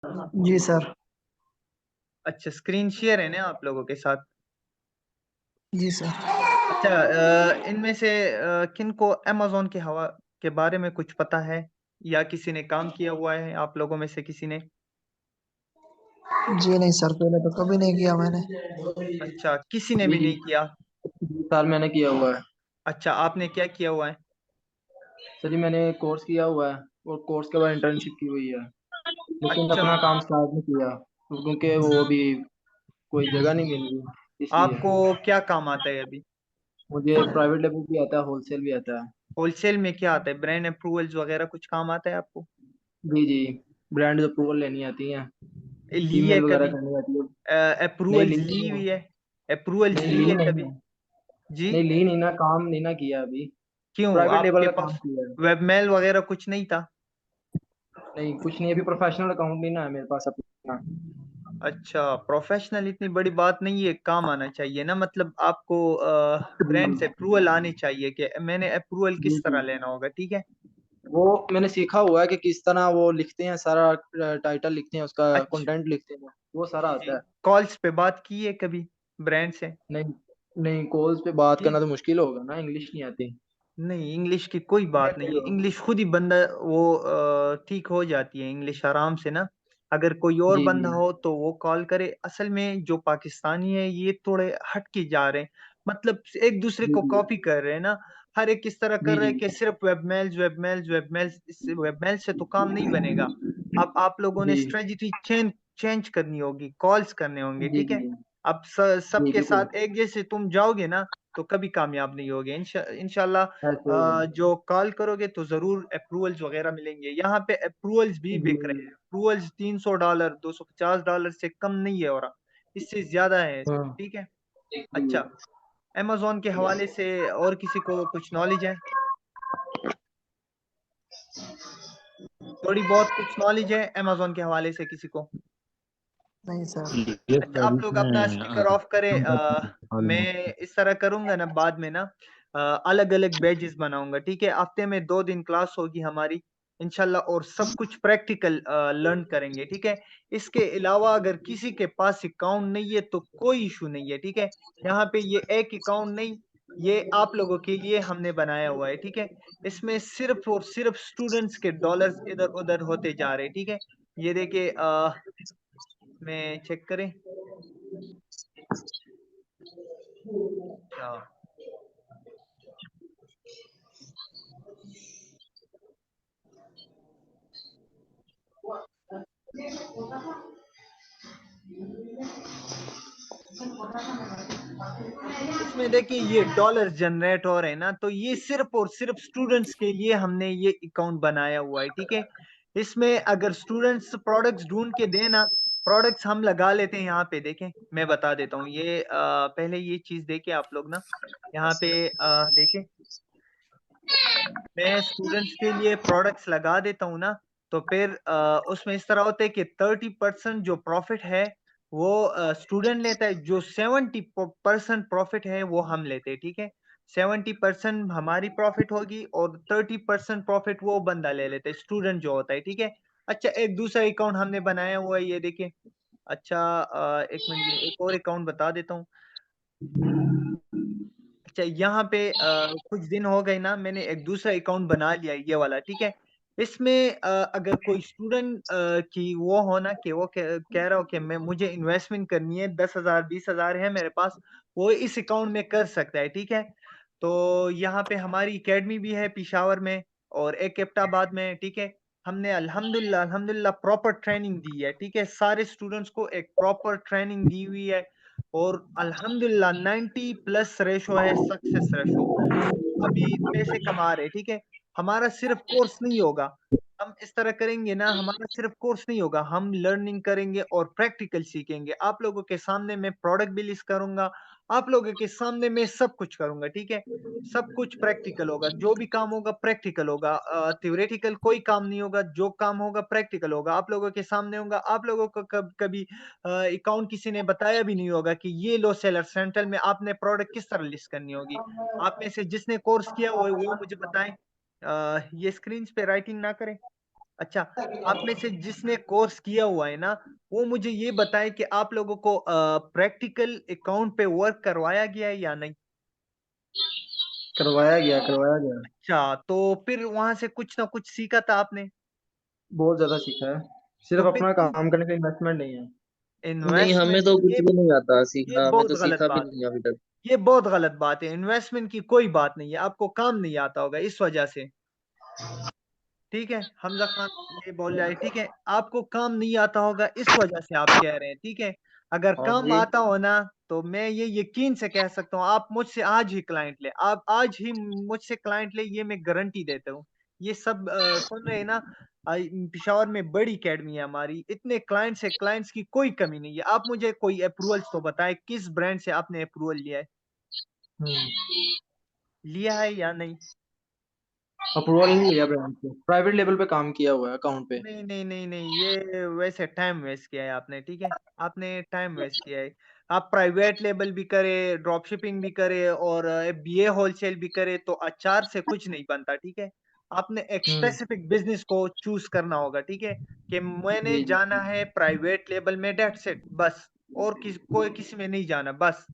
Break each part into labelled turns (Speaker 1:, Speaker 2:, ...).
Speaker 1: जी sir.
Speaker 2: अच्छा, screen share है ना आप लोगों के साथ?
Speaker 1: जी सर।
Speaker 2: अच्छा, इनमें से किनको अमेज़न के हवा के बारे में कुछ पता है? या किसी ने काम किया हुआ है आप लोगों में से किसी ने?
Speaker 1: जी नहीं सर, पहले तो कभी नहीं किया मैंने।
Speaker 2: अच्छा, किसी ने भी
Speaker 3: जी,
Speaker 2: नहीं किया?
Speaker 3: 2 साल मैंने किया हुआ है।
Speaker 2: अच्छा, आपने क्या किया हुआ है?
Speaker 3: सर जी, मैंने कोर्स किया हुआ है और कोर्स के बाद इंटर्नशिप की हुई है, लेकिन
Speaker 2: अच्छा,
Speaker 3: अपना काम स्टार्ट नहीं किया क्योंकि वो अभी कोई जगह नहीं मिल रही इसलिए।
Speaker 2: आपको क्या काम आता है अभी?
Speaker 3: मुझे प्राइवेट लेवल भी आता है, होलसेल भी आता है।
Speaker 2: होलसेल में क्या आता है? ब्रांड अप्रूवल्स वगैरह कुछ काम आता है आपको?
Speaker 3: जी, जी। ब्रांड अप्रूवल लेनी आती है,
Speaker 2: ली है
Speaker 3: ईमेल वगैरह
Speaker 2: कभी?
Speaker 3: करनी आती है। नहीं
Speaker 2: अप्रूवल्स
Speaker 3: ली
Speaker 2: ली
Speaker 3: नहीं है।
Speaker 2: हुई है? अप्रूवल्स
Speaker 3: नहीं
Speaker 2: ली
Speaker 3: ली
Speaker 2: है
Speaker 3: नहीं
Speaker 2: कभी?
Speaker 3: है।
Speaker 2: जी?
Speaker 3: नहीं ली नहीं ना, काम नहीं ना किया अभी।
Speaker 2: क्यों?
Speaker 3: प्राइवेट लेवल
Speaker 2: आपके
Speaker 3: का काम
Speaker 2: पास
Speaker 3: किया है।
Speaker 2: वेबमेल वगैरह कुछ नहीं था?
Speaker 3: नहीं, कुछ नहीं, अभी प्रोफेशनल अकाउंट नहीं ना है मेरे पास अपना।
Speaker 2: अच्छा, प्रोफेशनल इतनी बड़ी बात नहीं है, काम आना चाहिए ना, मतलब आपको ब्रांड से अप्रूवल आनी चाहिए कि मैंने अप्रूवल
Speaker 3: जी,
Speaker 2: किस
Speaker 3: जी।
Speaker 2: तरह लेना होगा, ठीक है?
Speaker 3: वो मैंने सीखा हुआ है कि किस तरह वो लिखते हैं, सारा टाइटल लिखते हैं, उसका
Speaker 2: अच्छा,
Speaker 3: कंटेंट लिखते हैं, वो सारा
Speaker 2: जी,
Speaker 3: आता है।
Speaker 2: कॉल्स पे बात की है कभी ब्रांड से?
Speaker 3: नहीं, नहीं, कॉल्स पे बात
Speaker 2: जी,
Speaker 3: करना तो मुश्किल होगा ना, इंग्लिश नहीं आती।
Speaker 2: नहीं, इंग्लिश की कोई बात नहीं है, इंग्लिश खुद ही बंदा वो ठीक हो जाती है इंग्लिश आराम से ना। अगर कोई और
Speaker 3: जी,
Speaker 2: बंदा
Speaker 3: जी।
Speaker 2: हो तो वो कॉल करे। असल में जो पाकिस्तानी है ये थोड़े हट के जा रहे हैं, मतलब एक दूसरे
Speaker 3: जी,
Speaker 2: को
Speaker 3: जी।
Speaker 2: कॉपी कर रहे हैं ना। हर एक किस तरह कर
Speaker 3: जी,
Speaker 2: रहा है
Speaker 3: जी।
Speaker 2: कि सिर्फ वेबमेल्स, इससे वेबमेल से तो काम नहीं बनेगा। अब आप लोगों ने
Speaker 3: जी,
Speaker 2: स्ट्रेटजी चेंज चेंज करनी होगी, कॉल्स करने होंगे,
Speaker 3: जी,
Speaker 2: ठीक है?
Speaker 3: जी।
Speaker 2: अब
Speaker 3: जी,
Speaker 2: सबके
Speaker 3: बिल्कुल।
Speaker 2: साथ एक जैसे तुम जाओगे ना तो कभी कामयाब नहीं होगे। इंशाल्लाह
Speaker 3: ऐसे ही है।
Speaker 2: जो कॉल करोगे तो ज़रूर अप्रूवल्स वग़ैरह मिलेंगे। यहाँ पे अप्रूवल्स भी
Speaker 3: जी,
Speaker 2: बिक रहे हैं। अप्रूवल्स $300, $250 से कम नहीं है हो रहा, इससे ज़्यादा है,
Speaker 3: हाँ।
Speaker 2: ठीक है?
Speaker 3: जी।
Speaker 2: अच्छा, अमेज़न के हवाले से और किसी को कुछ नॉलेज है? थोड़ी बहुत कुछ नॉलेज है अमेज़न के हवाले से किसी को?
Speaker 1: नहीं सर।
Speaker 4: ये
Speaker 2: अच्छा,
Speaker 4: सर
Speaker 2: आप लोग अपना
Speaker 4: इसमें
Speaker 2: स्पीकर ऑफ करें। मैं इस तरह करूँगा ना बाद में ना अलग-अलग बैचेज़ बनाऊँगा, ठीक है? हफ्ते में 2 दिन क्लास होगी हमारी इंशाल्लाह, और सब कुछ प्रैक्टिकल लर्न करेंगे, ठीक है? इसके अलावा अगर किसी के पास अकाउंट नहीं है तो कोई इश्यू नहीं है, ठीक है? यहाँ पे ये एक अकाउंट नहीं, ये आप लोगों के लिए हमने बनाया हुआ है, ठीक है? इसमें सिर्फ़ और सिर्फ़ स्टूडेंट्स के डॉलर्स इधर-उधर होते जा रहे हैं, ठीक है? ये देखिए मैं चेक करें। अच्छा। इसमें देखिए ये डॉलर जनरेट हो रहे हैं ना, तो ये सिर्फ़ और सिर्फ़ स्टूडेंट्स के लिए हमने ये अकाउंट बनाया हुआ है, ठीक है? इसमें अगर स्टूडेंट्स प्रोडक्ट्स ढूँढ के दें ना, प्रोडक्ट्स हम लगा लेते हैं यहाँ पे देखें, मैं बता देता हूँ। ये पहले ये चीज़ देखिए आप लोग ना, यहाँ पे देखें, मैं स्टूडेंट्स के लिए प्रोडक्ट्स लगा देता हूँ ना, तो फिर उसमें इस तरह होता है कि 30% जो प्रॉफ़िट है, वो स्टूडेंट लेता है, जो 70% प्रॉफ़िट है, वो हम लेते हैं, ठीक है? 70% हमारी प्रॉफ़िट होगी और 30% प्रॉफ़िट वो बंदा ले लेता है, स्टूडेंट जो होता है, ठीक है? अच्छा, एक दूसरा अकाउंट हमने बनाया हुआ है, ये देखिए। अच्छा, 1 मिनट, ये एक और अकाउंट बता देता हूँ। अच्छा, यहाँ पे कुछ दिन हो गए ना, मैंने एक दूसरा अकाउंट बना लिया है, ये वाला, ठीक है? इसमें अगर कोई स्टूडेंट की वो हो ना कि वो कह रहा हो कि मैं मुझे इन्वेस्टमेंट करनी है, 10,000 20,000 है मेरे पास, वो इस अकाउंट में कर सकता है, ठीक है? तो यहाँ पे हमारी अकेडमी भी है पेशावर में और एक एबटाबाद में, ठीक है? हमने अल्हम्दुलिल्लाह प्रॉपर ट्रेनिंग दी है, ठीक है? सारे स्टूडेंट्स को एक प्रॉपर ट्रेनिंग दी हुई है और अल्हम्दुलिल्लाह 90 प्लस रेशो है, सक्सेस रेशो। अभी पैसे कमा रहे हैं, ठीक है? हमारा सिर्फ़ कोर्स नहीं होगा, हम इस तरह करेंगे ना, हमारा सिर्फ़ कोर्स नहीं होगा, हम लर्निंग करेंगे और प्रैक्टिकल सीखेंगे। आप लोगों के सामने मैं प्रोडक्ट भी लिस्ट करूँगा, आप लोगों के सामने मैं सब कुछ करूँगा, ठीक है? सब कुछ प्रैक्टिकल होगा, जो भी काम होगा प्रैक्टिकल होगा। थ्योरेटिकल कोई काम नहीं होगा, जो काम होगा प्रैक्टिकल होगा, आप लोगों के सामने होगा। आप लोगों को कभी अकाउंट किसी ने बताया भी नहीं होगा कि ये लो सेलर सेंट्रल में आपने प्रोडक्ट किस तरह लिस्ट करनी होगी। आप में से जिसने कोर्स किया वो मुझे बताएँ। ये स्क्रीन्स पे राइटिंग ना करें। अच्छा, आप में से जिसने कोर्स किया हुआ है ना, वो मुझे ये बताए कि आप लोगों को प्रैक्टिकल अकाउंट पे वर्क करवाया गया है या नहीं?
Speaker 3: करवाया गया, करवाया गया।
Speaker 2: अच्छा, तो फिर वहाँ से कुछ ना कुछ सीखा था आपने?
Speaker 3: बहुत ज्यादा सीखा है।
Speaker 2: तो
Speaker 3: सिर्फ
Speaker 2: फिर
Speaker 3: अपना काम करने का इन्वेस्टमेंट नहीं है।
Speaker 4: नहीं, हमें
Speaker 2: इन्वेस्टमेंट
Speaker 4: तो कुछ भी नहीं आता
Speaker 2: ये
Speaker 4: सीखना, हमें
Speaker 2: बहुत
Speaker 4: तो
Speaker 2: गलत
Speaker 4: सीखा भी
Speaker 2: बात
Speaker 4: नहीं अभी तक।
Speaker 2: ये बहुत गलत बात है। इन्वेस्टमेंट की कोई बात नहीं है, आपको काम नहीं आता होगा इस वजह से। ठीक है, हमज़ा खान ये बोल रहा है, ठीक है, आपको काम नहीं आता होगा इस वजह से आप कह रहे हैं, ठीक है। अगर
Speaker 3: हाँ
Speaker 2: काम
Speaker 3: जी।
Speaker 2: आता हो ना, तो मैं ये यकीन से कह सकता हूँ, आप मुझसे आज ही क्लाइंट लें, आप आज ही मुझसे क्लाइंट लें, ये मैं गारंटी देता हूँ। ये सब सुन रहे हैं ना, पेशावर में बड़ी अकेडमी है हमारी, इतने क्लाइंट्स की कोई कमी नहीं है। आप मुझे कोई अप्रूवल्स तो बताएँ, किस ब्रांड से आपने अप्रूवल लिया है? लिया है या नहीं?
Speaker 3: अप्रूवल नहीं लिया ब्रांड से, प्राइवेट लेवल पे काम किया हुआ है अकाउंट पे।
Speaker 2: नहीं, नहीं, नहीं, नहीं, ये वैसे टाइम वेस्ट किया है आपने, ठीक है? आपने टाइम वेस्ट किया है। आप प्राइवेट लेबल भी करें, ड्रॉप शिपिंग भी करें और बीए होलसेल भी करें, तो अचार से कुछ नहीं बनता, ठीक है? आपने एक
Speaker 3: हम्म।
Speaker 2: स्पेसिफिक बिज़नेस को चूज़ करना होगा, ठीक है? कि मैंने
Speaker 3: जी जी।
Speaker 2: जाना है प्राइवेट लेबल में, दैट्स इट, बस। और किसी में नहीं जाना, बस।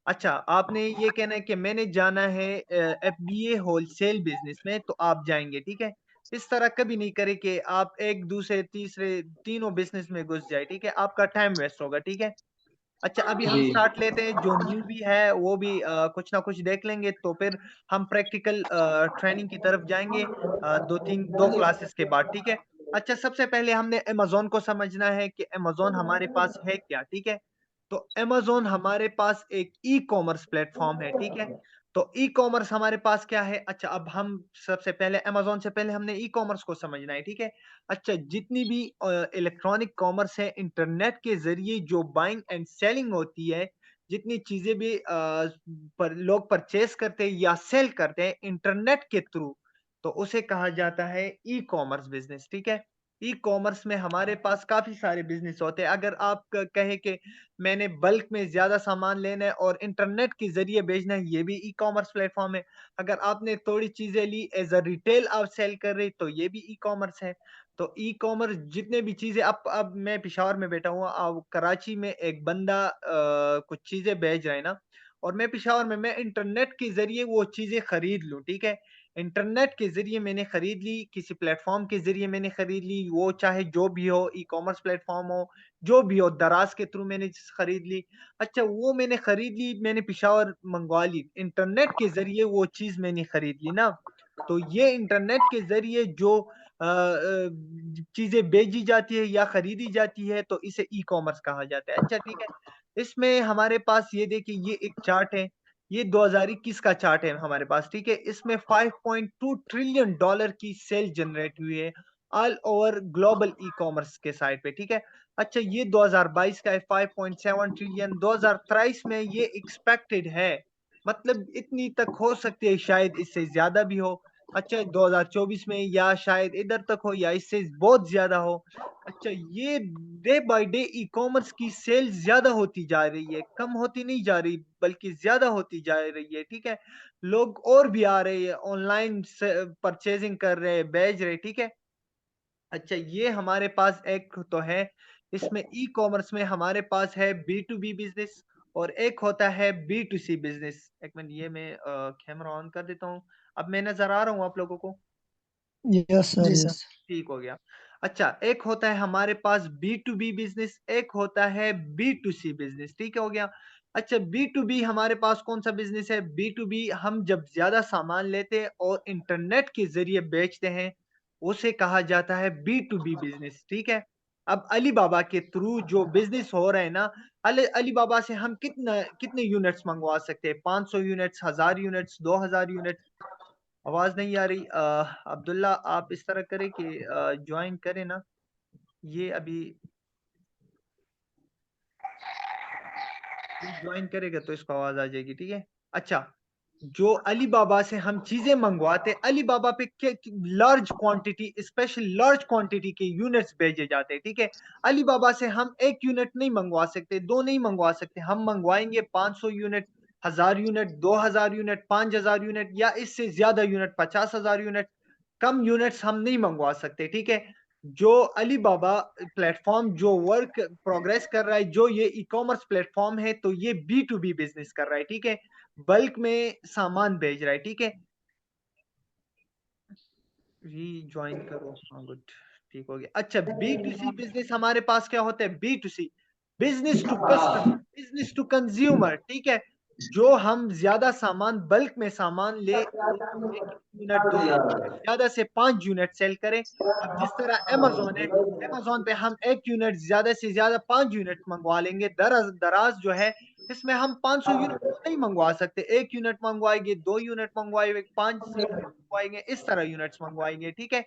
Speaker 2: अच्छा, आपने ये कहना है कि मैंने जाना है एफबीए होलसेल बिज़नेस में, तो आप जाएँगे, ठीक है? इस तरह कभी नहीं करें कि आप एक दूसरे तीसरे तीनों बिज़नेस में घुस जाए, ठीक है? आपका टाइम वेस्ट होगा, ठीक है? अच्छा, अभी हम
Speaker 3: जी।
Speaker 2: स्टार्ट लेते हैं, जो न्यूबी है वो भी कुछ ना कुछ देख लेंगे, तो फिर हम प्रैक्टिकल ट्रेनिंग की तरफ जाएँगे 2 क्लासेस के बाद, ठीक है? अच्छा, सबसे पहले हमने अमेज़न को समझना है कि अमेज़न हमारे पास है क्या, ठीक है? तो अमेज़न हमारे पास एक ई-कॉमर्स प्लेटफ़ॉर्म है, ठीक है? तो ई-कॉमर्स हमारे पास क्या है? अच्छा, अब हम सबसे पहले अमेज़न से पहले हमने ई-कॉमर्स को समझना है, ठीक है? अच्छा, जितनी भी इलेक्ट्रॉनिक कॉमर्स है, इंटरनेट के ज़रिए जो बाइंग एंड सेलिंग होती है, जितनी चीज़ें भी पर लोग परचेज़ करते हैं या सेल करते हैं इंटरनेट के थ्रू, तो उसे कहा जाता है ई-कॉमर्स बिज़नेस, ठीक है? ई-कॉमर्स में हमारे पास काफ़ी सारे बिज़नेस होते हैं। अगर आप क कहें कि मैंने बल्क में ज़्यादा सामान लेना है और इंटरनेट के ज़रिए भेजना है, ये भी ई-कॉमर्स प्लेटफ़ॉर्म है। अगर आपने थोड़ी चीज़ें ली एज़ अ रिटेल आप सेल कर रहे, तो ये भी ई-कॉमर्स है। तो ई-कॉमर्स जितने भी चीज़ें अब मैं पेशावर में बैठा हूँ, अब कराची में एक बंदा कुछ चीज़ें भेज रहा है ना, और मैं पेशावर में, मैं इंटरनेट के ज़रिए वो चीज़ें खरीद लूँ, ठीक है? इंटरनेट के ज़रिए मैंने खरीद ली, किसी प्लेटफ़ॉर्म के ज़रिए मैंने खरीद ली, वो चाहे जो भी हो, ई-कॉमर्स प्लेटफ़ॉर्म हो, जो भी हो, दराज़ के थ्रू मैंने खरीद ली। अच्छा, वो मैंने खरीद ली, मैंने पेशावर मँगवा ली, इंटरनेट के ज़रिए वो चीज़ मैंने खरीद ली ना, तो ये इंटरनेट के ज़रिए जो चीज़ें बेची जाती है या खरीदी जाती है, तो इसे ई-कॉमर्स कहा जाता है। अच्छा, ठीक है। इसमें हमारे पास ये देखिए, ये एक चार्ट है, ये 2021 का चार्ट है हमारे पास, ठीक है? इसमें $5.2 ट्रिलियन की सेल जनरेट हुई है ऑल ओवर ग्लोबल ई-कॉमर्स के साइड पे, ठीक है? अच्छा, ये 2022 का है 5.7 ट्रिलियन, 2023 में ये एक्सपेक्टेड है, मतलब इतनी तक हो सकती है, शायद इससे ज़्यादा भी हो। अच्छा, 2024 में या शायद इधर तक हो या इससे बहुत ज़्यादा हो। अच्छा, ये डे बाय डे ई-कॉमर्स की सेल ज़्यादा होती जा रही है, कम होती नहीं जा रही, बल्कि ज़्यादा होती जा रही है, ठीक है? लोग और भी आ रहे हैं, ऑनलाइन से परचेज़िंग कर रहे हैं, बेच रहे हैं, ठीक है? अच्छा, ये हमारे पास एक तो है, इसमें ई-कॉमर्स में हमारे पास है बी टू बी बिज़नेस और एक होता है बी टू सी बिज़नेस। एक मिनट, ये मैं कैमरा ऑन कर देता हूँ। अब मैं नज़र आ रहा हूँ आप लोगों को?
Speaker 1: यस सर,
Speaker 2: जी सर।
Speaker 1: यस।
Speaker 2: ठीक हो गया। अच्छा, एक होता है हमारे पास बी टू बी बिज़नेस, एक होता है बी टू सी बिज़नेस, ठीक हो गया? अच्छा, बी टू बी हमारे पास कौन-सा बिज़नेस है? बी टू बी हम जब ज़्यादा सामान लेते हैं और इंटरनेट के ज़रिए बेचते हैं, उसे कहा जाता है बी टू बी बिज़नेस, ठीक है? अब अलीबाबा के थ्रू जो बिज़नेस हो रहा है ना, अलीबाबा से हम कितने यूनिट्स मँगवा सकते हैं? 500 यूनिट्स, 1000 यूनिट्स, 2000 यूनिट्स? आवाज़ नहीं आ रही। अब्दुल्ला, आप इस तरह करें कि जॉइन करें ना, ये अभी ये जॉइन करेगा तो इसको आवाज़ आ जाएगी, ठीक है? अच्छा, जो अलीबाबा से हम चीज़ें मँगवाते हैं, अलीबाबा पे क्या large quantity, special large quantity के यूनिट्स भेजे जाते हैं, ठीक है? अलीबाबा से हम 1 यूनिट नहीं मँगवा सकते, 2 नहीं मँगवा सकते, हम मँगवाएँगे 500 यूनिट, 1000 यूनिट, 2000 यूनिट, 5000 यूनिट या इससे ज़्यादा यूनिट, 50,000 यूनिट, कम यूनिट्स हम नहीं मँगवा सकते, ठीक है? जो अली बाबा प्लेटफॉर्म जो वर्क प्रोग्रेस कर रहा है, जो ये ई कॉमर्स प्लेटफॉर्म है, तो ये B2B बिजनेस कर रहा है, ठीक है, बल्क में सामान भेज रहा है, ठीक है। रीज्वाइन करो, हाँ गुड, ठीक हो गया। अच्छा, B2C बिजनेस हमारे पास क्या होता है? B2C, business to customer, business to consumer, ठीक है। जो हम ज्यादा सामान, बल्क में सामान ले, एक यूनिट, 2 यूनिट, ज्यादा से 5 यूनिट सेल करें। अब जिस तरह अमेजोन है, अमेजोन पे हम 1 यूनिट ज्यादा से ज्यादा 5 यूनिट मंगवा लेंगे। दराज दराज जो है, इसमें हम 500 यूनिट तो नहीं मंगवा सकते। 1 यूनिट मंगवाएंगे, 2 यूनिट मंगवाएंगे, 5 यूनिट मंगवाएंगे, इस तरह यूनिट्स मंगवाएंगे, ठीक है।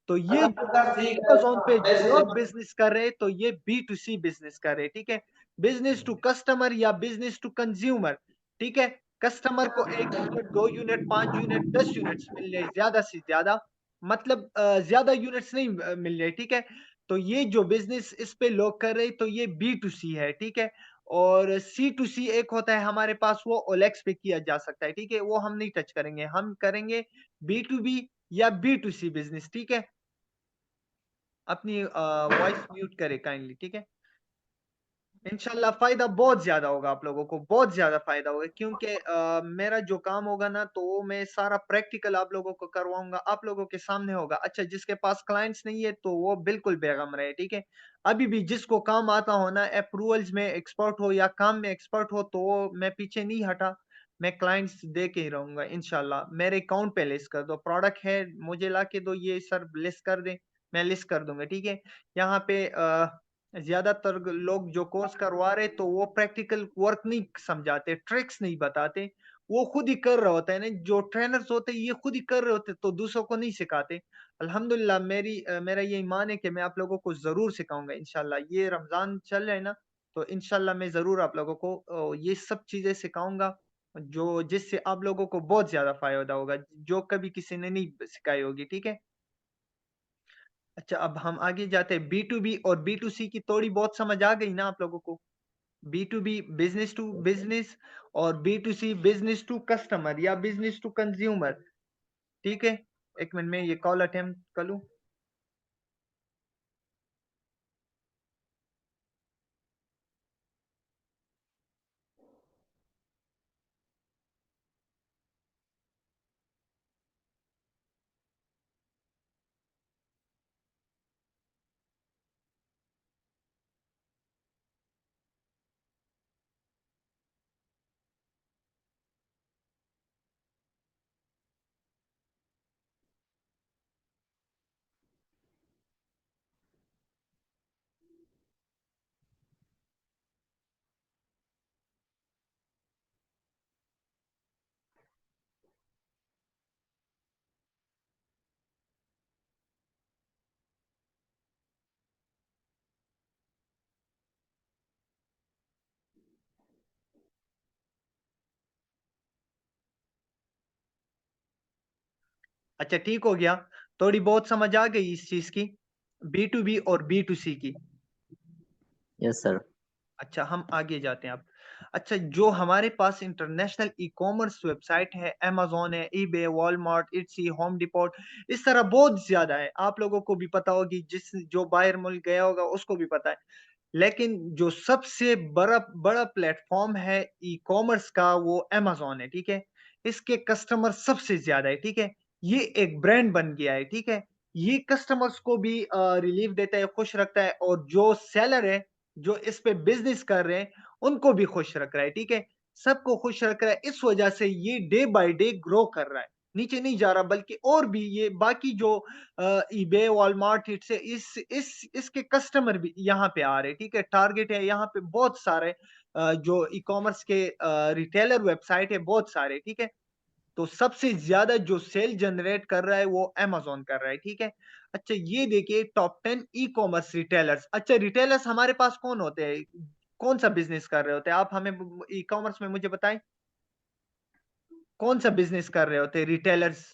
Speaker 2: तो ये जो अमेजोन पे जो लोग बिजनेस कर रहे हैं, तो ये B2C बिजनेस कर रहे हैं, ठीक है। बिजनेस टू कस्टमर या बिजनेस टू कंज्यूमर, ठीक है। कस्टमर को 1 यूनिट, 2 यूनिट, 5 यूनिट, 10 यूनिट्स मिल रहे, ज्यादा से ज्यादा, मतलब ज्यादा यूनिट्स नहीं मिल रहे, ठीक है। तो ये जो बिजनेस इस पे लोग कर रहे, तो ये B2C है, ठीक है। और C2C एक होता है हमारे पास, वो OLX पे किया जा सकता है, ठीक है, वो हम नहीं टच करेंगे, हम करेंगे B2B या B2C बिजनेस, ठीक है। अपनी वॉइस म्यूट करे काइंडली, ठीक है। इंशाल्लाह फायदा बहुत ज्यादा होगा, आप लोगों को बहुत ज्यादा फायदा होगा, क्योंकि मेरा जो काम होगा ना, तो वो मैं सारा प्रैक्टिकल आप लोगों को करवाऊंगा, आप लोगों के सामने होगा। अच्छा, जिसके पास क्लाइंट्स नहीं है, तो वो बिल्कुल बेगम रहे, ठीक है। अभी भी जिसको काम आता हो ना, अप्रूवल्स में एक्सपर्ट हो या काम में एक्सपर्ट हो, तो वो मैं पीछे नहीं हटा, मैं क्लाइंट्स दे के ही रहूंगा इंशाल्लाह। मेरे अकाउंट पे लिस्ट कर दो, प्रोडक्ट है मुझे ला के दो, ये सर लिस्ट कर दे, मैं लिस्ट कर दूंगा, ठीक है। यहाँ पे ज्यादातर लोग जो कोर्स करवा रहे, तो वो प्रैक्टिकल वर्क नहीं समझाते, ट्रिक्स नहीं बताते, वो खुद ही कर रहे होते हैं ना, जो ट्रेनर्स होते हैं ये खुद ही कर रहे होते, तो दूसरों को नहीं सिखाते। अल्हम्दुलिल्लाह, मेरा ये ईमान है कि मैं आप लोगों को जरूर सिखाऊंगा इंशाल्लाह। ये रमजान चल रहा है ना, तो इंशाल्लाह मैं जरूर आप लोगों को ये सब चीजें सिखाऊंगा, जो जिससे आप लोगों को बहुत ज्यादा फायदा होगा, जो कभी किसी ने नहीं सिखाई होगी, ठीक है। अच्छा, अब हम आगे जाते हैं। B2B और B2C की थोड़ी बहुत समझ आ गई ना आप लोगों को? B2B बिजनेस टू बिजनेस, और B2C बिजनेस टू कस्टमर या बिजनेस टू कंज्यूमर, ठीक है। एक मिनट में ये कॉल अटेम्प्ट कर लूं। अच्छा, ठीक हो गया, थोड़ी बहुत समझ आ गई इस चीज की, B2B और B2C की।
Speaker 4: Yes sir.
Speaker 2: अच्छा, हम आगे जाते हैं अब। अच्छा, जो हमारे पास इंटरनेशनल ई कॉमर्स वेबसाइट है, अमेजोन है, ईबे, वॉलमार्ट, इट्सी, होम डिपोट, इस तरह बहुत ज्यादा है, आप लोगों को भी पता होगी, जिस जो बाहर मुल्क गया होगा उसको भी पता है। लेकिन जो सबसे बड़ा बड़ा प्लेटफॉर्म है ई कॉमर्स का, वो अमेजोन है, ठीक है। इसके कस्टमर सबसे ज्यादा है, ठीक है। ये एक ब्रांड बन गया है, ठीक है। ये कस्टमर्स को भी रिलीफ देता है, खुश रखता है, और जो सेलर है, जो इस पे बिजनेस कर रहे हैं, उनको भी खुश रख रहा है, ठीक है। सबको खुश रख रहा है, इस वजह से ये डे बाय डे ग्रो कर रहा है, नीचे नहीं जा रहा, बल्कि और भी ये बाकी जो ईबे, वॉलमार्ट, से इस इसके कस्टमर भी यहाँ पे आ रहे हैं, ठीक है। टारगेट है यहाँ पे बहुत सारे, जो ई कॉमर्स के रिटेलर वेबसाइट है बहुत सारे, ठीक है। तो सबसे ज्यादा जो सेल जनरेट कर रहा है, वो अमेजोन कर रहा है, ठीक है। अच्छा, ये देखिए, टॉप 10 ई कॉमर्स रिटेलर्स। अच्छा, रिटेलर्स हमारे पास कौन होते हैं, कौन सा बिजनेस कर रहे होते हैं, आप हमें ई कॉमर्स में मुझे बताएं, कौन सा बिजनेस कर रहे होते हैं रिटेलर्स?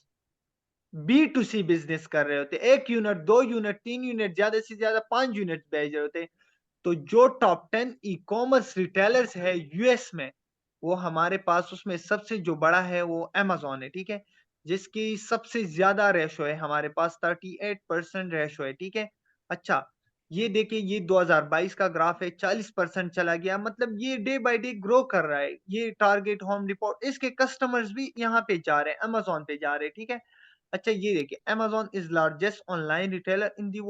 Speaker 2: B2C बिजनेस कर रहे होते, 1 यूनिट, 2 यूनिट, 3 यूनिट, ज्यादा से ज्यादा 5 यूनिट भेज रहे होते। तो जो टॉप 10 ई कॉमर्स रिटेलर्स है यूएस में, वो हमारे पास उसमें सबसे जो बड़ा है, वो अमेजोन है, ठीक है। जिसकी सबसे ज्यादा रेशो है हमारे पास, 38% रेशो है, ठीक है। अच्छा ये देखिए, ये 2022 का ग्राफ है, 40% चला गया, मतलब ये डे बाय डे ग्रो कर रहा है। ये टारगेट होम रिपोर्ट, इसके कस्टमर्स भी यहाँ पे जा रहे हैं, अमेजोन पे जा रहे हैं, ठीक है। अच्छा ये देखिए, Amazon is largest online retailer in the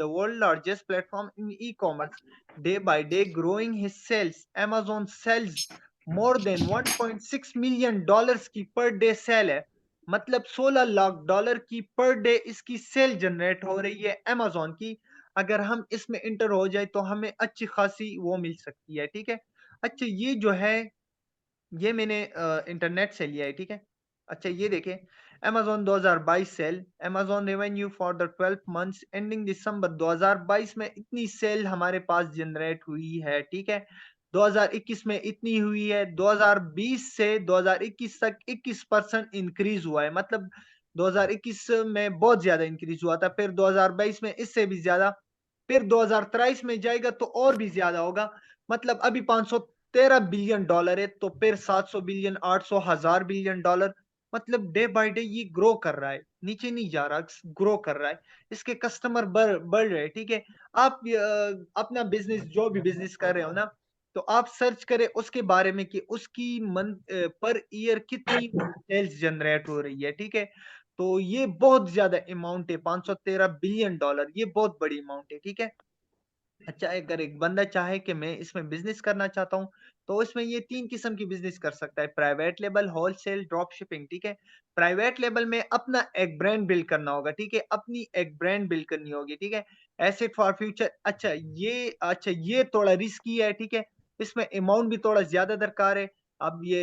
Speaker 2: world largest platform in e commerce, day by day growing his sales. Amazon sales more than 1.6 million dollars की पर डे सेल है, मतलब 16 लाख डॉलर की पर डे इसकी sale generate हो रही है Amazon की। अगर हम इसमें इंटर हो जाए तो हमें अच्छी खासी वो मिल सकती है, ठीक है। अच्छा ये जो है, ये मैंने इंटरनेट से लिया है, ठीक है। अच्छा ये देखें, Amazon 2022 sale, Amazon revenue for the 12 months ending December 2022 में इतनी सेल हमारे पास जनरेट हुई है, ठीक है। 2021 में इतनी हुई है, 2020 से 2021 तक 21% इंक्रीज हुआ है, मतलब 2021 में बहुत ज्यादा इंक्रीज हुआ था, फिर 2022 में इससे भी ज्यादा, फिर 2023 में जाएगा तो और भी ज्यादा होगा, मतलब अभी 513 बिलियन डॉलर है, तो फिर 700 बिलियन, 800, 1000 बिलियन डॉलर, मतलब डे बाय डे ये ग्रो कर रहा है, नीचे नहीं जा रहा, ग्रो कर रहा है। इसके कस्टमर बढ़ रहे हैं, ठीक है। आप अपना बिजनेस, जो भी बिजनेस कर रहे हो ना, तो आप सर्च करें उसके बारे में कि उसकी पर ईयर कितनी सेल्स जनरेट हो रही है, ठीक है। तो ये बहुत ज्यादा अमाउंट है, 513 बिलियन डॉलर, ये बहुत बड़ी अमाउंट है, ठीक है। अच्छा अगर एक बंदा चाहे कि मैं इसमें बिजनेस करना चाहता हूँ, तो इसमें ये 3 किस्म की बिजनेस कर सकता है, private label, wholesale, drop shipping, ठीक है। प्राइवेट लेबल में अपना एक ब्रांड बिल्ड करना होगा, ठीक है, अपनी एक ब्रांड बिल्ड करनी होगी, ठीक है। एसेट फॉर फ्यूचर, अच्छा ये थोड़ा रिस्की है, ठीक है। इसमें अमाउंट भी थोड़ा ज्यादा दरकार है। अब ये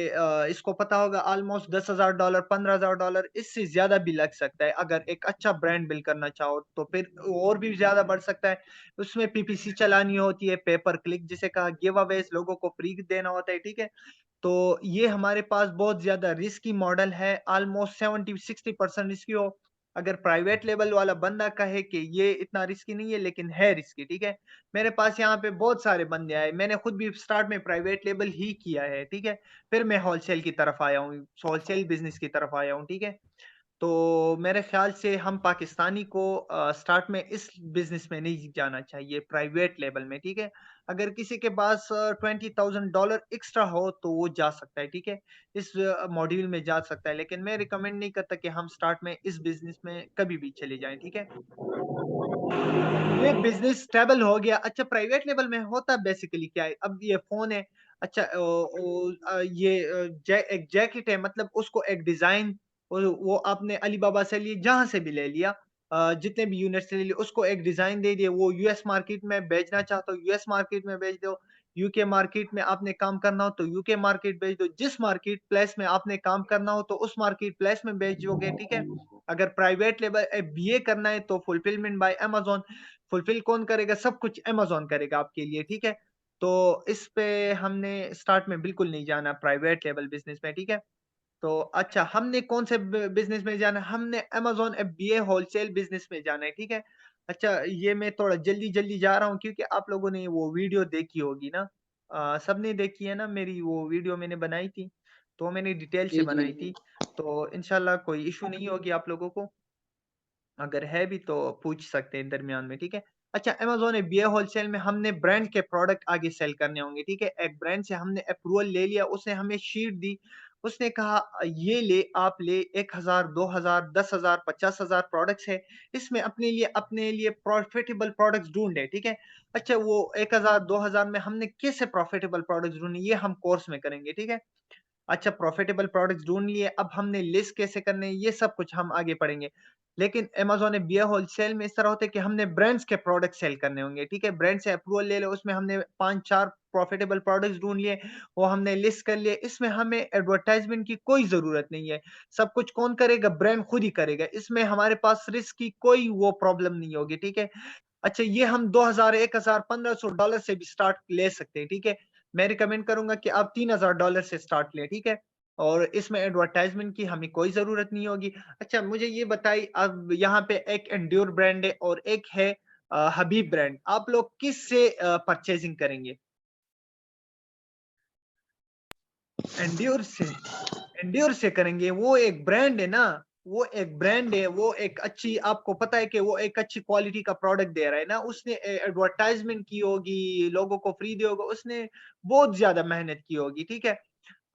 Speaker 2: इसको पता होगा, ऑलमोस्ट $10,000, $15,000, इससे ज्यादा भी लग सकता है। अगर एक अच्छा ब्रांड बिल्ड करना चाहो तो फिर और भी ज्यादा बढ़ सकता है। उसमें पीपीसी चलानी होती है, पेपर क्लिक जिसे कहा, गिव अवेज, लोगों को फ्री देना होता है, ठीक है। तो ये हमारे पास बहुत ज्यादा रिस्की मॉडल है, ऑलमोस्ट 70-60% रिस्की हो। अगर प्राइवेट लेवल वाला बंदा कहे कि ये इतना रिस्की नहीं है, लेकिन है रिस्की, ठीक है। मेरे पास यहाँ पे बहुत सारे बंदे आए, मैंने खुद भी स्टार्ट में प्राइवेट लेवल ही किया है, ठीक है। फिर मैं होलसेल की तरफ आया हूँ, होलसेल बिजनेस की तरफ आया हूँ, ठीक है। तो मेरे ख्याल से हम पाकिस्तानी को स्टार्ट में इस बिजनेस में नहीं जाना चाहिए, प्राइवेट लेवल में, ठीक है। अगर किसी के पास $20,000 एक्स्ट्रा हो तो वो जा सकता है, ठीक है, इस मॉड्यूल में जा सकता है, लेकिन मैं रिकमेंड नहीं करता कि हम स्टार्ट में इस बिजनेस में कभी भी चले जाएं, ठीक है। ये बिजनेस स्टेबल हो गया। अच्छा प्राइवेट लेवल में होता बेसिकली क्या है, अब ये फोन है, अच्छा ये एक जैकेट है, मतलब उसको एक डिजाइन, वो आपने अलीबाबा से लिए, जहां से भी ले लिया, जितने भी यूनिट से ले लिए, उसको एक डिजाइन दे दिया, वो यूएस मार्केट में बेचना चाहते हो यूएस मार्केट में बेच दो, यूके मार्केट में आपने काम करना हो तो यूके मार्केट बेच दो, जिस मार्केट प्लेस में आपने काम करना हो तो उस मार्केट प्लेस में बेच दोगे, ठीक है। अगर प्राइवेट लेवल बीए करना है तो फुलफिलमेंट बाय अमेजोन, फुलफिल कौन करेगा, सब कुछ अमेजोन करेगा आपके लिए, ठीक है। तो इस पे हमने स्टार्ट में बिल्कुल नहीं जाना प्राइवेट लेवल बिजनेस में, ठीक है। तो अच्छा हमने कौन से बिजनेस में जाना है, हमने अमेजोन एफबीए होलसेल बिजनेस में जाना है, ठीक है। अच्छा ये मैं थोड़ा जल्दी जल्दी जा रहा हूँ क्योंकि आप लोगों ने वो वीडियो देखी होगी ना, सबने देखी है ना, मेरी वो वीडियो मैंने बनाई थी, तो मैंने डिटेल से
Speaker 3: जी जी
Speaker 2: बनाई थी, तो इंशाल्लाह कोई इशू नहीं होगी आप लोगों को, अगर है भी तो पूछ सकते हैं दरमियान में, ठीक है। अच्छा अमेज़न है, बीए होलसेल में हमने ब्रांड के प्रोडक्ट आगे सेल करने होंगे, ठीक है। एक ब्रांड से हमने अप्रूवल ले लिया, उसने हमें शीट दी, उसने कहा ये ले, आप ले 1000, 2000, 10,000, 50,000 प्रोडक्ट्स है, इसमें अपने लिए प्रॉफिटेबल प्रोडक्ट्स ढूंढे, ठीक है। अच्छा वो 1000, 2000 में हमने कैसे प्रॉफिटेबल प्रोडक्ट्स ढूंढे, ये हम कोर्स में करेंगे, ठीक है। अच्छा प्रॉफिटेबल प्रोडक्ट्स ढूंढ लिए, अब हमने लिस्ट कैसे करने हैं, ये सब कुछ हम आगे पढ़ेंगे। लेकिन अमेज़न ने बीए होलसेल में इस तरह होता है कि हमने ब्रांड्स के प्रोडक्ट सेल करने होंगे, ठीक है। ब्रांड से अप्रूवल ले लो, उसमें हमने 5-4 प्रॉफिटेबल प्रोडक्ट्स ढूंढ लिए, वो हमने लिस्ट कर लिए, इसमें हमें एडवर्टाइजमेंट की कोई जरूरत नहीं है, सब कुछ कौन करेगा, ब्रांड खुद ही करेगा, इसमें हमारे पास रिस्क की कोई वो प्रॉब्लम नहीं होगी, ठीक है। अच्छा ये हम 2000, 1000, $1500 से भी स्टार्ट ले सकते हैं, ठीक है। मैं रिकमेंड करूंगा कि आप $3000 से स्टार्ट लें, ठीक है। और इसमें एडवर्टाइजमेंट की हमें कोई जरूरत नहीं होगी। अच्छा मुझे ये बताइए, अब यहाँ पे एक एंड्योर ब्रांड है और एक है हबीब ब्रांड, आप लोग किस से परचेजिंग करेंगे? एंड्योर से, एंड्योर से करेंगे, वो एक ब्रांड है ना, वो एक ब्रांड है, वो एक अच्छी, आपको पता है कि वो एक अच्छी क्वालिटी का प्रोडक्ट दे रहा है ना, उसने एडवर्टाइजमेंट की होगी, लोगों को फ्री दिया होगा, उसने बहुत ज्यादा मेहनत की होगी, ठीक है।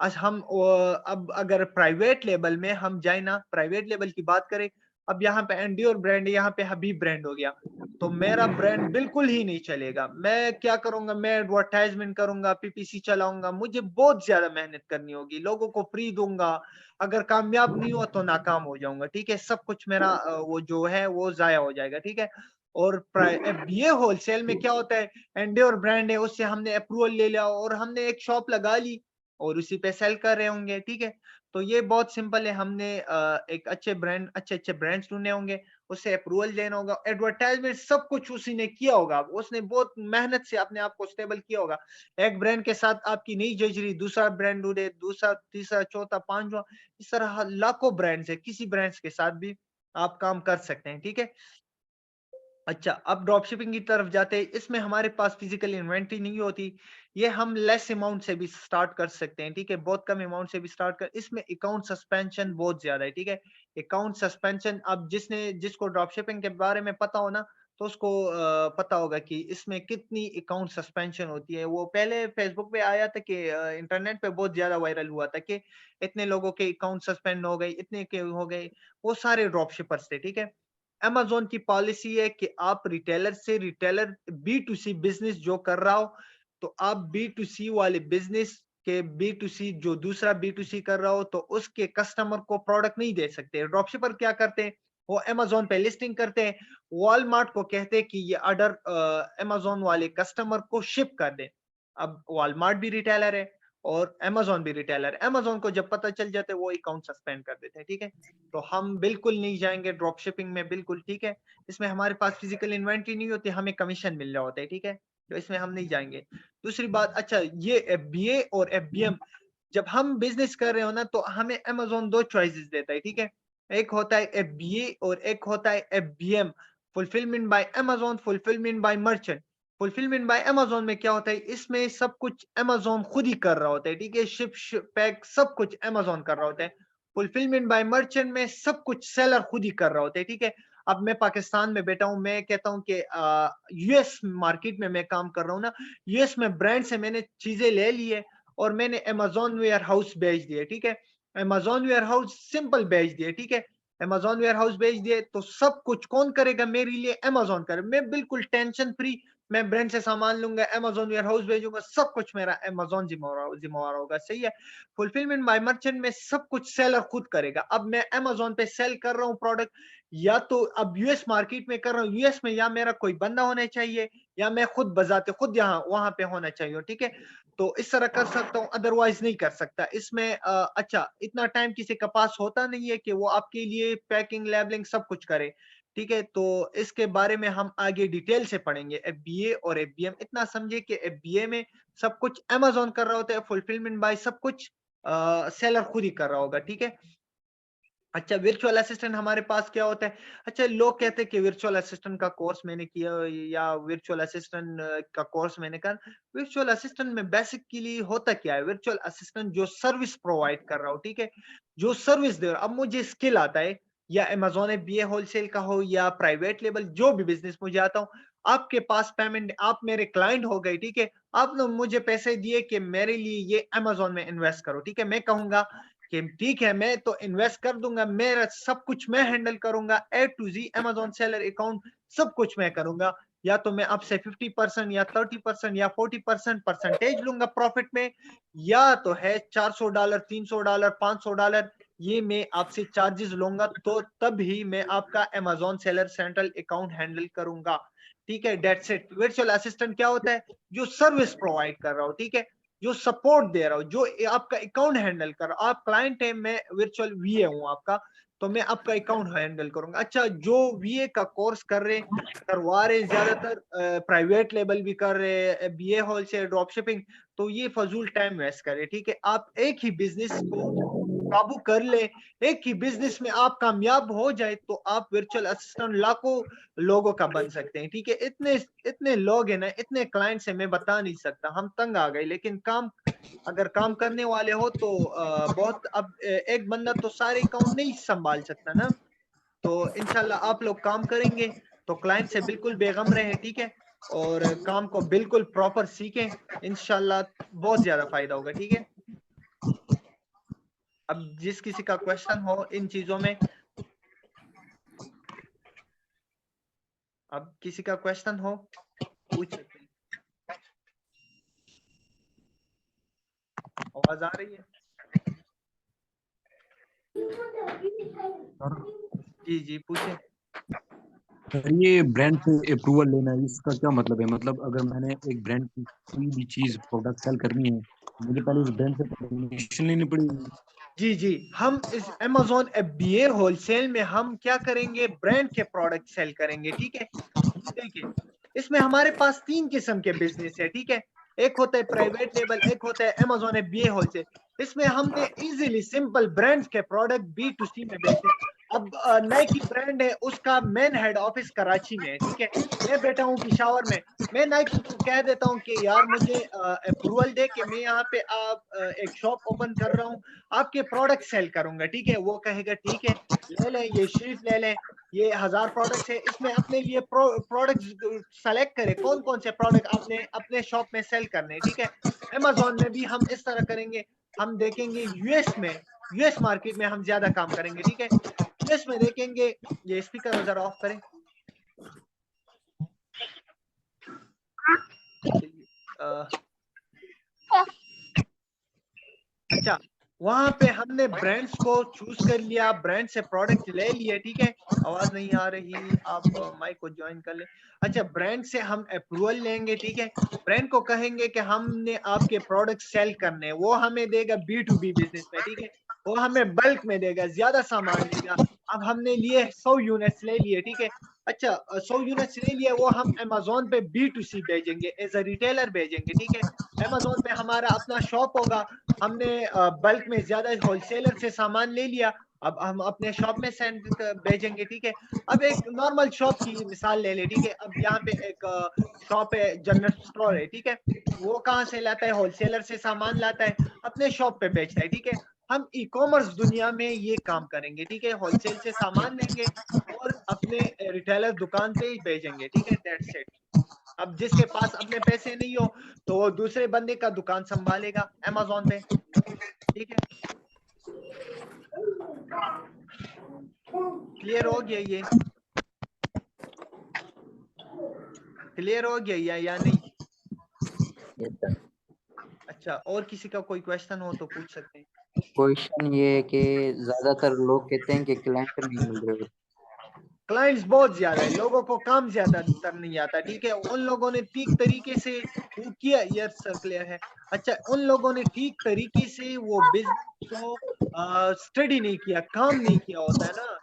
Speaker 2: आज हम अब अगर प्राइवेट लेवल में हम जाए ना, प्राइवेट लेवल की बात करें, अब यहाँ पे एंड्योर ब्रांड है, यहाँ पे हबीब ब्रांड हो गया, तो मेरा ब्रांड बिल्कुल ही नहीं चलेगा। मैं क्या करूंगा, मैं एडवर्टाइजमेंट करूंगा, पीपीसी चलाऊंगा, मुझे बहुत ज्यादा मेहनत करनी होगी, लोगों को फ्री दूंगा, अगर कामयाब नहीं हुआ तो नाकाम हो जाऊंगा, ठीक है। सब कुछ मेरा वो जो है वो जाया हो जाएगा, ठीक है। और ये होलसेल में क्या होता है, एंड्योर ब्रांड है, उससे हमने अप्रूवल ले लिया और हमने एक शॉप लगा ली और उसी पे सेल कर रहे होंगे, ठीक है। तो ये बहुत सिंपल है, हमने एक अच्छे ब्रांड, अच्छे अच्छे ब्रांड्स ढूंढने होंगे, उससे अप्रूवल लेना होगा, एडवर्टाइजमेंट सब कुछ उसी ने किया होगा, उसने बहुत मेहनत से अपने आप को स्टेबल किया होगा। एक ब्रांड के साथ आपकी नहीं जज रही, दूसरा ब्रांड ढूंढे, दूसरा, तीसरा, चौथा, पांचवा, इस तरह लाखों ब्रांड्स है, किसी ब्रांड्स के साथ भी आप काम कर सकते हैं, ठीक है। अच्छा, अब ड्रॉप शिपिंग की तरफ जाते हैं, इसमें हमारे पास फिजिकल इन्वेंट्री नहीं होती, ये हम लेस अमाउंट से भी स्टार्ट कर सकते हैं, ठीक है, बहुत कम अमाउंट से भी स्टार्ट कर, इसमें अकाउंट सस्पेंशन बहुत ज्यादा है, ठीक है। अकाउंट सस्पेंशन, अब जिसको ड्रॉप शिपिंग के बारे में पता हो ना, तो उसको पता होगा कि इसमें कितनी अकाउंट सस्पेंशन होती है। वो पहले फेसबुक पे आया था कि इंटरनेट पे बहुत ज्यादा वायरल हुआ था कि इतने लोगों के अकाउंट सस्पेंड हो गए, इतने के हो गए, वो सारे ड्रॉप शिपर्स थे, ठीक है। अमेज़न की पॉलिसी है कि आप रिटेलर से, रिटेलर बी2सी बिजनेस जो कर रहा हो, तो आप बी2सी वाले बिजनेस के, बी2सी जो दूसरा बी2सी कर रहा हो, तो उसके कस्टमर को प्रोडक्ट नहीं दे सकते। ड्रॉपशिपर क्या करते हैं, वो अमेज़न पे लिस्टिंग करते हैं, वॉलमार्ट को कहते हैं कि ये ऑर्डर अमेज़न वाले कस्टमर को शिप कर दें। अब वॉलमार्ट भी रिटेलर है और अमेज़न भी रिटेलर है, अमेज़न को जब पता चल जाता है वो अकाउंट सस्पेंड कर देते हैं, ठीक है। तो हम बिल्कुल नहीं जाएंगे ड्रॉप शिपिंग में, बिल्कुल, ठीक है। इसमें हमारे पास फिजिकल इन्वेंट्री नहीं होती, हमें कमीशन मिल रहा होता है, ठीक है, तो इसमें हम नहीं जाएंगे। दूसरी बात, अच्छा, ये एफबीए और एफबीएम, जब हम बिजनेस कर रहे हो ना, तो हमें अमेज़न दो चॉइसेस देता है, ठीक है। एक होता है एफबीए और एक होता है FBM, fulfilment bye Amazon, fulfilment bye merchant. Fulfilment bye Amazon में क्या होता है, इसमें सब कुछ अमेज़न खुद ही कर रहा होता है, ठीक है, शिप पैक सब कुछ अमेज़न कर रहा होता है। फुलफिलमेंट बाय मर्चेंट में सब कुछ सेलर खुद ही कर रहा होता है, ठीक है। अब मैं पाकिस्तान में बैठा हूं, मैं कहता हूं कि यूएस मार्केट में मैं काम कर रहा हूं ना, यूएस में ब्रांड से मैंने चीजें ले ली है और मैंने अमेज़न वेयर हाउस भेज दिए, ठीक है। अमेज़न वेयर हाउस सिंपल भेज दिए, ठीक है। अमेज़न वेयर हाउस भेज दिए तो सब कुछ कौन करेगा मेरे लिए, अमेज़न करे, मैं बिल्कुल टेंशन फ्री, मैं ब्रांड से सामान लूंगा, अमेज़न वेयर हाउस भेजूंगा, सब कुछ मेरा अमेज़न जिम्मेवार होगा, सही है। फुलफिलमेंट बाय मर्चेंट में सब कुछ सेलर खुद करेगा। अब मैं अमेज़न पे सेल कर रहा हूँ प्रोडक्ट, या तो अब यूएस मार्केट में कर रहा हूँ, यूएस में या मेरा कोई बंदा होना चाहिए या मैं खुद बजाते खुद यहाँ वहां पे होना चाहिए, ठीक है। तो इस तरह कर सकता हूँ, अदरवाइज नहीं कर सकता इसमें। अच्छा, इतना टाइम किसी के पास होता नहीं है कि वो आपके लिए पैकिंग, लेबलिंग सब कुछ करे, ठीक है। तो इसके बारे में हम आगे डिटेल से पढ़ेंगे। एफबीए और एफबीएम, इतना समझे कि एफबीए में सब कुछ अमेज़न कर रहा होता है, फुलफिलमेंट बाय सब कुछ सेलर खुद ही कर रहा होगा, ठीक है। अच्छा, वर्चुअल असिस्टेंट हमारे पास क्या होता है, अच्छा, लोग कहते हैं कि वर्चुअल असिस्टेंट का कोर्स मैंने किया या वर्चुअल असिस्टेंट का कोर्स मैंने कर, वर्चुअल असिस्टेंट में बेसिकली होता क्या है, वर्चुअल असिस्टेंट जो सर्विस प्रोवाइड कर रहा हो, ठीक है, जो सर्विस दे रहा हूं। अब मुझे स्किल आता है, या अमेज़न बीए होलसेल का हो या प्राइवेट लेवल जो भी बिजनेस मुझे आता हूं, आपके पास पेमेंट, आप मेरे क्लाइंट हो गए, ठीक है, आपने मुझे पैसे दिए कि मेरे लिए ये अमेज़न में इन्वेस्ट करो, ठीक है, मैं कहूंगा कि ठीक है, मैं तो इन्वेस्ट कर दूंगा, मेरा सब कुछ मैं हैंडल करूंगा, A to Z Amazon seller account सब कुछ मैं करूंगा, या तो मैं आपसे 50% या 30% या 40% परसेंटेज लूंगा प्रॉफिट में, या तो है $400, $300, $500, ये मैं आपसे चार्जेस लूंगा, तो तब ही मैं आपका Amazon seller central account handle करूंगा, ठीक है। That's it. वर्चुअल असिस्टेंट क्या होता है, जो सर्विस प्रोवाइड कर रहा हो, ठीक है, जो सपोर्ट दे रहा हूं, जो आपका अकाउंट हैंडल कर रहा हूं, आप क्लाइंट है, मैं वर्चुअल वीए हूं आपका, तो मैं आपका अकाउंट हैंडल करूंगा। अच्छा, जो वीए का कोर्स कर रहे करवा रहे ज्यादातर प्राइवेट लेवल भी कर रहे, बीए होलसेल, ड्रॉप शिपिंग, तो ये फजूल टाइम वेस्ट करे, ठीक है। आप एक ही बिजनेस को काबू कर ले, एक ही बिजनेस में आप कामयाब हो जाए तो आप वर्चुअल असिस्टेंट लाखों लोगों का बन सकते हैं। ठीक है, इतने इतने लोग हैं ना, इतने क्लाइंट्स हैं, मैं बता नहीं सकता, हम तंग आ गए। लेकिन काम अगर काम करने वाले हो तो बहुत, अब एक बंदा तो सारे अकाउंट नहीं संभाल सकता ना। तो इंशाल्लाह आप लोग काम करेंगे तो क्लाइंट से बिल्कुल बेगम रहे, ठीक है, और काम को बिल्कुल प्रॉपर सीखें, इंशाल्लाह बहुत ज्यादा फायदा होगा। ठीक है, अब जिस किसी का क्वेश्चन हो इन चीजों में, अब किसी का क्वेश्चन हो पूछ सकते हैं। आवाज आ रही है? जी जी पूछे।
Speaker 5: सर ये ब्रांड से अप्रूवल लेना है, इसका क्या मतलब है? मतलब अगर मैंने एक ब्रांड की कोई भी चीज प्रोडक्ट सेल करनी है, मुझे पहले उस ब्रांड से परमिशन लेनी पड़ेगी।
Speaker 2: जी जी, हम इस Amazon FBA होलसेल में हम क्या करेंगे, ब्रांड के प्रोडक्ट सेल करेंगे। ठीक है, देखिए इसमें हमारे पास 3 किस्म के बिजनेस है। ठीक है, एक होता है प्राइवेट लेबल, एक होता है Amazon FBA होलसेल। इसमें हमने इजीली सिंपल ब्रांड्स के प्रोडक्ट B2C में बेचे। अब नाइकी ब्रांड है, उसका मेन हेड ऑफिस कराची में है। ठीक है, मैं बैठा हूँ पिशावर में, मैं नाइकी को कह देता हूँ कि यार मुझे अप्रूवल दे कि मैं यहाँ पे एक शॉप ओपन कर रहा हूँ, आपके प्रोडक्ट सेल करूंगा। ठीक है, वो कहेगा ठीक है, ले लें ये शीट, ले लें ये 1000 प्रोडक्ट्स है, इसमें अपने लिए प्रोडक्ट्स सेलेक्ट करें कौन कौन से प्रोडक्ट आपने अपने शॉप में सेल करने हैं। ठीक है, Amazon में भी हम इस तरह करेंगे, हम देखेंगे यूएस मार्केट में हम ज्यादा काम करेंगे। ठीक है, यूएस में देखेंगे, ये स्पीकर जरा ऑफ करें। अच्छा, वहां पे हमने ब्रांड्स को चूज कर लिया, ब्रांड से प्रोडक्ट ले लिए। ठीक है, आवाज नहीं आ रही, आप माइक को ज्वाइन कर ले। अच्छा, ब्रांड से हम अप्रूवल लेंगे। ठीक है, ब्रांड को कहेंगे कि हमने आपके प्रोडक्ट सेल करने, वो हमें देगा B2B बिजनेस में। ठीक है, वो हमें बल्क में देगा, ज्यादा सामान देगा। अब हमने लिए 100 यूनिट्स ले लिए। ठीक है, अच्छा 100 यूनिट्स ले लिए, वो हम Amazon पे B2C भेजेंगे, एज अ रिटेलर भेजेंगे। ठीक है, Amazon पे हमारा अपना शॉप होगा, हमने बल्क में ज्यादा होलसेलर से सामान ले लिया, अब हम अपने शॉप में सेंड भेजेंगे। ठीक है, अब एक नॉर्मल शॉप की मिसाल ले ले। ठीक है, अब यहाँ पे एक शॉप है, जनरल स्टोर है। ठीक है, वो कहाँ से लाता है, होलसेलर से सामान लाता है, अपने शॉप पे बेचता है। ठीक है, हम ई कॉमर्स दुनिया में ये काम करेंगे। ठीक है, होलसेल से सामान लेंगे और अपने रिटेलर दुकान पे ही भेजेंगे। ठीक है, दैट्स इट। अब जिसके पास अपने पैसे नहीं हो तो वो दूसरे बंदे का दुकान संभालेगा Amazon पे। ठीक है, क्लियर हो गया ये? क्लियर हो गया या नहीं?
Speaker 4: Yes sir.
Speaker 2: अच्छा, और किसी का कोई क्वेश्चन हो तो पूछ सकते हैं।
Speaker 4: क्वेश्चन ये है कि ज्यादातर लोग कहते हैं कि क्लाइंट नहीं मिल रहे।
Speaker 2: क्लाइंट्स बहुत ज्यादा है, लोगों को काम ज्यादातर नहीं आता। ठीक है, उन लोगों ने ठीक तरीके से वो किया, यस सर क्लियर है। अच्छा, उन लोगों ने ठीक तरीके से वो बिजनेस को स्टडी नहीं किया, काम नहीं किया होता है ना।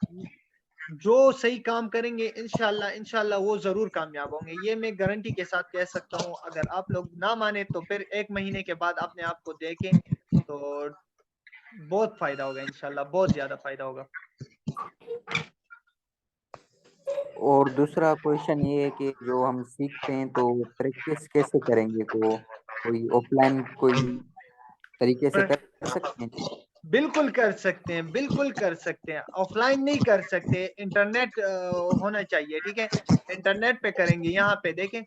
Speaker 2: जो सही काम करेंगे इंशाल्लाह इंशाल्लाह वो जरूर कामयाब होंगे, ये मैं गारंटी के साथ कह सकता हूँ। अगर आप लोग ना माने तो फिर 1 महीने के बाद अपने आप को देखें तो बहुत फायदा होगा, इंशाल्लाह बहुत ज्यादा फायदा होगा।
Speaker 4: और दूसरा क्वेश्चन ये है कि जो हम सीखते हैं तो प्रैक्टिस कैसे करेंगे? को कोई ऑफलाइन कोई तरीके से कर सकते हैं?
Speaker 2: बिल्कुल कर सकते हैं, बिल्कुल कर सकते हैं, ऑफलाइन नहीं कर सकते, इंटरनेट होना चाहिए। ठीक है, इंटरनेट पे करेंगे। यहाँ पे देखें,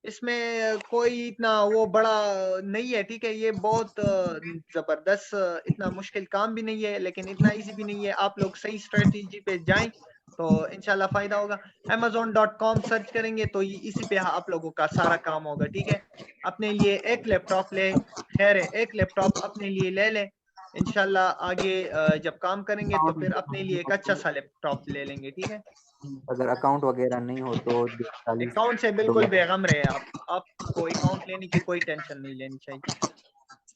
Speaker 2: इसमें कोई इतना वो बड़ा नहीं है। ठीक है, ये बहुत जबरदस्त, इतना मुश्किल काम भी नहीं है, लेकिन इतना इजी भी नहीं है। आप लोग सही स्ट्रेटेजी पे जाएं तो इंशाल्लाह फायदा होगा। Amazon.com सर्च करेंगे तो इसी पे आप लोगों का सारा काम होगा। ठीक है, अपने लिए एक लैपटॉप ले, खैर है, एक लैपटॉप अपने लिए ले लें, इंशाल्लाह आगे जब काम करेंगे तो फिर अपने लिए एक अच्छा सा लैपटॉप ले लेंगे। ठीक है,
Speaker 4: अगर अकाउंट वगैरह नहीं हो तो 40
Speaker 2: अकाउंट से बिल्कुल बेगम रहे आप, आपको अकाउंट लेने की कोई टेंशन नहीं लेनी चाहिए।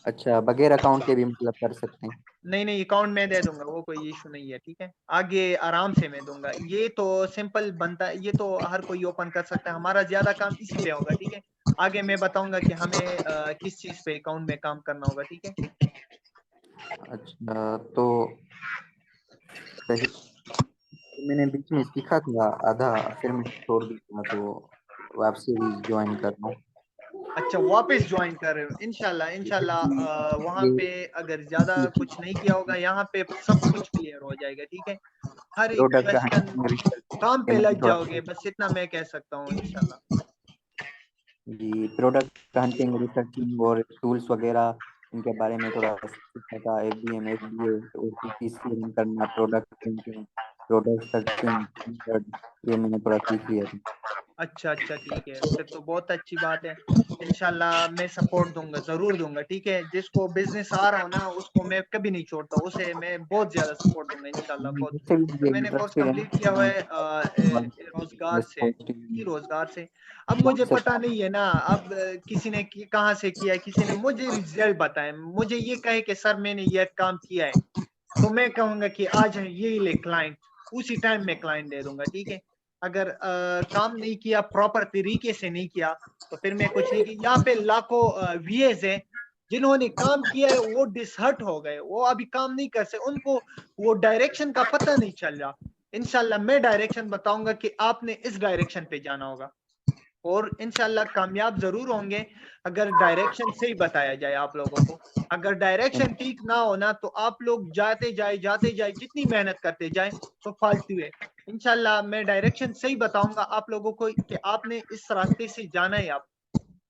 Speaker 4: अच्छा, बगैर अकाउंट के भी मतलब कर सकते हैं?
Speaker 2: नहीं नहीं, अकाउंट मैं दे दूंगा, वो कोई इशू नहीं है। ठीक है, आगे आराम से मैं दूंगा, ये तो सिंपल बनता है, ये तो हर कोई ओपन कर सकता है, हमारा ज्यादा काम इसी पे होगा। ठीक है, आगे मैं बताऊंगा कि हमें किस चीज पे अकाउंट में काम करना होगा। ठीक है,
Speaker 4: अच्छा, तो सही। मैंने बीच में सीखा था आधा, फिर मैं छोड़ दिया, तो वेब सीरीज ज्वाइन कर रहा हूँ।
Speaker 2: अच्छा, वापस ज्वाइन कर रहे हो। इंशाल्लाह इंशाल्लाह वहाँ
Speaker 4: ये
Speaker 2: पे अगर ज्यादा कुछ नहीं किया होगा, यहाँ पे सब कुछ क्लियर हो जाएगा। ठीक है, हर एक
Speaker 4: प्रोडक्ट
Speaker 2: क्वेश्चन
Speaker 4: रिसर्च
Speaker 2: काम
Speaker 4: के
Speaker 2: पे
Speaker 4: मैंने
Speaker 2: लग
Speaker 4: थोड़ा
Speaker 2: जाओगे, बस इतना मैं कह सकता हूँ इंशाल्लाह।
Speaker 4: जी, प्रोडक्ट हंटिंग, रिसर्चिंग और टूल्स वगैरह इनके बारे में थोड़ा सीखा था। FBM, FBA और PPC रन करना, प्रोडक्ट थिंकिंग, प्रोडक्ट सर्चिंग, ये मैंने थोड़ा सीख लिया था।
Speaker 2: अच्छा अच्छा, ठीक है, फिर तो बहुत अच्छी बात है। इंशाल्लाह मैं सपोर्ट दूंगा, जरूर दूंगा। ठीक है, जिसको बिजनेस आ रहा हो ना, उसको मैं कभी नहीं छोड़ता, उसे मैं बहुत ज्यादा सपोर्ट दूंगा इंशाल्लाह खुद।
Speaker 4: जिससे भी मुझे
Speaker 2: मैंने कोर्स
Speaker 4: इंटरेस्टेड है
Speaker 2: कंप्लीट किया हुआ है रोजगार से, ही रोजगार से। अब मुझे पता नहीं है ना, अब किसी ने कहाँ से किया है, किसी ने मुझे रिजल्ट बताए, मुझे ये कहे कि सर मैंने ये काम किया है, तो मैं कहूंगा कि आज ये ले क्लाइंट, उसी टाइम में क्लाइंट दे दूंगा। ठीक है, अगर काम नहीं किया, प्रॉपर तरीके से नहीं किया, तो फिर मैं कुछ नहीं किया। यहाँ पे लाखों VAs है जिन्होंने काम किया है, वो डिसहर्ट हो गए, वो अभी काम नहीं कर सकते, उनको वो डायरेक्शन का पता नहीं चल रहा। इंशाल्लाह मैं डायरेक्शन बताऊंगा कि आपने इस डायरेक्शन पे जाना होगा, और इंशाल्लाह कामयाब जरूर होंगे अगर डायरेक्शन सही बताया जाए आप लोगों को। अगर डायरेक्शन ठीक ना हो ना, तो आप लोग जाते जाए जितनी मेहनत करते जाए तो फालतू है। इंशाल्लाह मैं डायरेक्शन सही बताऊंगा आप लोगों को कि आपने इस रास्ते से जाना है आप,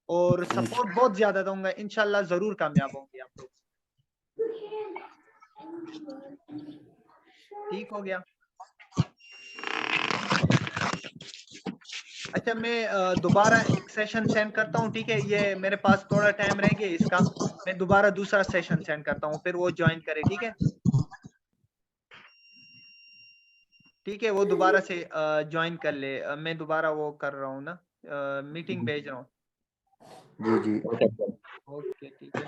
Speaker 2: और सपोर्ट बहुत ज्यादा दूंगा। इंशाल्लाह जरूर कामयाब होंगे आप लोग। ठीक हो गया। अच्छा, मैं दोबारा एक सेशन सेंड करता हूँ। ठीक है, ये मेरे पास थोड़ा टाइम रह गया इसका, मैं दोबारा दूसरा सेशन सेंड करता हूँ, फिर वो ज्वाइन करे। ठीक है, ठीक है, वो दोबारा से ज्वाइन कर ले। मैं दोबारा वो कर रहा हूँ ना, मीटिंग भेज रहा हूँ।
Speaker 4: जी जी।
Speaker 2: ओके, ठीक है।